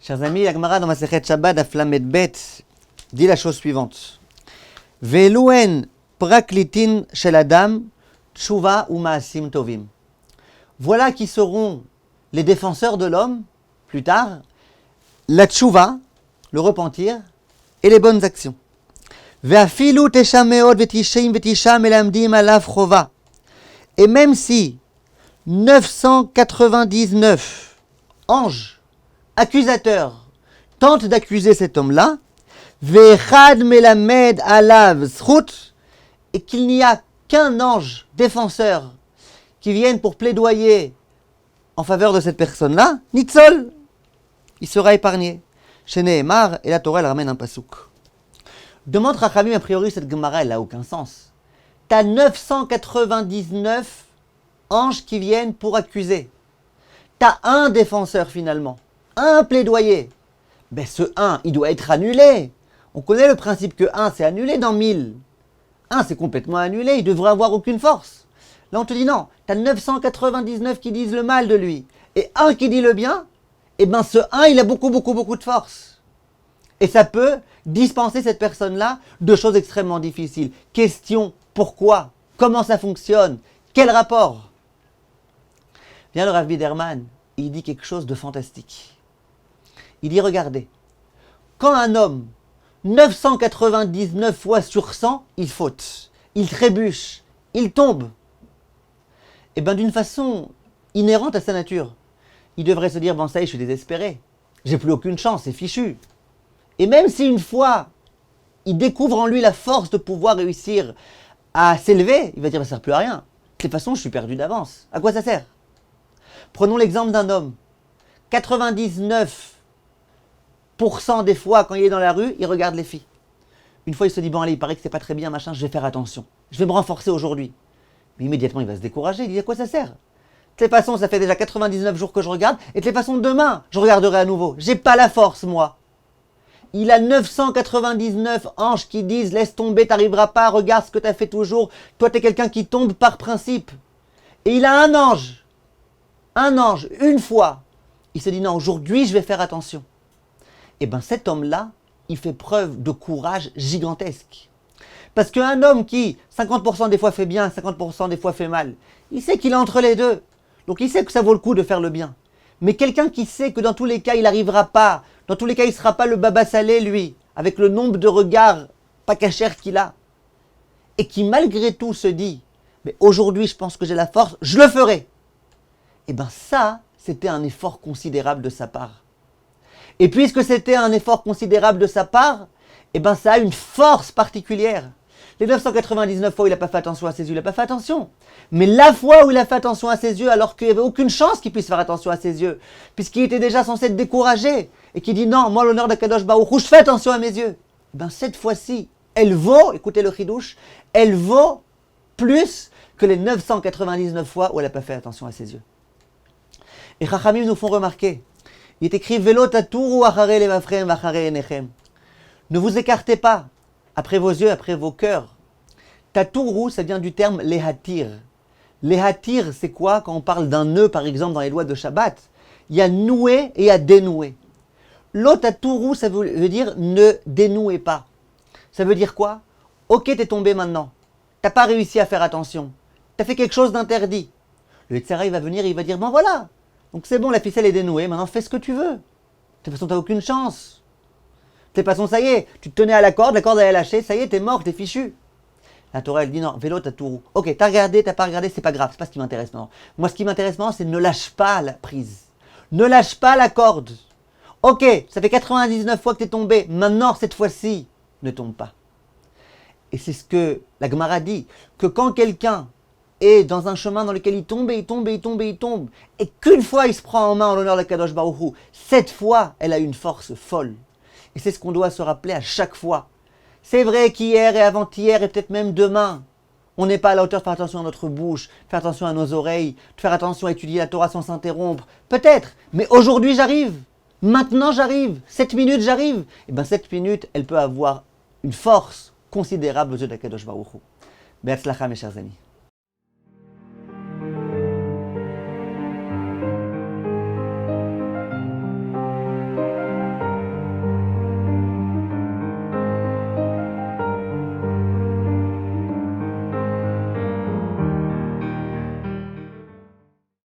Chers amis, la Gemara dans Masechet Shabbat Daf Lamed Bet dit la chose suivante. Ve'eluen praklitin shel adam tshuva ou ma'asim tovim. Voilà qui seront les défenseurs de l'homme, plus tard, la tshuva, le repentir, et les bonnes actions. Ve'afilu tesha meod ve'tisheim ve'tisha melamdim alav chova. Et même si 999 anges accusateurs tentent d'accuser cet homme-là, ve'echad melamed alav zchut, et qu'il n'y a qu'un ange défenseur qui vienne pour plaidoyer en faveur de cette personne-là, nitzol, il sera épargné. Chez Nehemar, et la Torah elle ramène un pasouk. Demande Rachamim, a priori cette Gemara elle n'a aucun sens. T'as 999 anges qui viennent pour accuser. T'as un défenseur finalement, un plaidoyer. Ben ce 1, il doit être annulé. On connaît le principe que 1 c'est annulé dans 1000. 1 c'est complètement annulé, il devrait avoir aucune force. Là on te dit non, t'as 999 qui disent le mal de lui, et 1 qui dit le bien, et ben ce 1 il a beaucoup de force. Et ça peut dispenser cette personne-là de choses extrêmement difficiles. Question, pourquoi? Comment ça fonctionne? Quel rapport? Viens le Rav Biderman, il dit quelque chose de fantastique. Il dit, regardez, quand un homme, 999 fois sur 100, il faute, il trébuche, il tombe, et bien d'une façon inhérente à sa nature, il devrait se dire, bon ça y est, je suis désespéré, j'ai plus aucune chance, c'est fichu. Et même si une fois, il découvre en lui la force de pouvoir réussir à s'élever, il va dire, ça ne sert plus à rien. De toute façon, je suis perdu d'avance. À quoi ça sert? Prenons l'exemple d'un homme. 99% des fois, quand il est dans la rue, il regarde les filles. Une fois, il se dit, bon allez, il paraît que c'est pas très bien, machin, je vais faire attention. Je vais me renforcer aujourd'hui. Mais immédiatement, il va se décourager. Il dit, à quoi ça sert? De toute façon, ça fait déjà 99 jours que je regarde. Et de toute façon, demain, je regarderai à nouveau. J'ai pas la force, moi. Il a 999 anges qui disent, laisse tomber, t'arriveras pas, regarde ce que t'as fait toujours. Toi, t'es quelqu'un qui tombe par principe. Et il a un ange, une fois. Il se dit, non, aujourd'hui, je vais faire attention. Et bien, cet homme-là, il fait preuve de courage gigantesque. Parce qu'un homme qui, 50% des fois fait bien, 50% des fois fait mal, il sait qu'il est entre les deux. Donc, il sait que ça vaut le coup de faire le bien. Mais quelqu'un qui sait que dans tous les cas, il n'arrivera pas, dans tous les cas, il ne sera pas le baba salé, lui, avec le nombre de regards pas cachers qu'il a, et qui malgré tout se dit, mais aujourd'hui, je pense que j'ai la force, je le ferai. Et bien ça, c'était un effort considérable de sa part. Et puisque c'était un effort considérable de sa part, et bien ça a une force particulière. Les 999 fois où il n'a pas fait attention à ses yeux, il n'a pas fait attention. Mais la fois où il a fait attention à ses yeux, alors qu'il n'y avait aucune chance qu'il puisse faire attention à ses yeux, puisqu'il était déjà censé être découragé, et qu'il dit non, moi l'honneur d'Akadosh Baruch Hu, je fais attention à mes yeux. Ben cette fois-ci, elle vaut, écoutez le chidouche, elle vaut plus que les 999 fois où elle n'a pas fait attention à ses yeux. Et Chachamim nous font remarquer, il est écrit Velo taturu achare levavchem vachare enechem. Ne vous écartez pas après vos yeux, après vos cœurs. Taturu, ça vient du terme lehatir. Lehatir, c'est quoi? Quand on parle d'un nœud, par exemple, dans les lois de Shabbat, il y a noué et il y a dénoué. Lotaturu, ça veut dire ne dénouez pas. Ça veut dire quoi? Ok, t'es tombé maintenant. T'as pas réussi à faire attention. T'as fait quelque chose d'interdit. Le Yetzirah, il va venir et il va dire, ben voilà. Donc c'est bon, la ficelle est dénouée, maintenant fais ce que tu veux. De toute façon, t'as aucune chance. De toute façon, ça y est, tu te tenais à la corde elle a lâché, ça y est, t'es mort, t'es fichu. La Torah, elle dit non, vélo, t'as tout roux. Ok, t'as regardé, t'as pas regardé, c'est pas grave, c'est pas ce qui m'intéresse maintenant. Moi, ce qui m'intéresse maintenant, c'est ne lâche pas la prise. Ne lâche pas la corde. Ok, ça fait 99 fois que t'es tombé, maintenant, cette fois-ci, ne tombe pas. Et c'est ce que la Gemara dit, que quand quelqu'un est dans un chemin dans lequel il tombe, et qu'une fois il se prend en main en l'honneur de Kadosh Baruch Hu, cette fois, elle a une force folle. Et c'est ce qu'on doit se rappeler à chaque fois. C'est vrai qu'hier et avant-hier et peut-être même demain, on n'est pas à la hauteur de faire attention à notre bouche, de faire attention à nos oreilles, de faire attention à étudier la Torah sans s'interrompre. Peut-être, mais aujourd'hui j'arrive. Maintenant j'arrive. 7 minutes j'arrive. Et bien 7 minutes, elle peut avoir une force considérable aux yeux de Kadosh Baruch Hu. Be'atzlacha mes chers amis.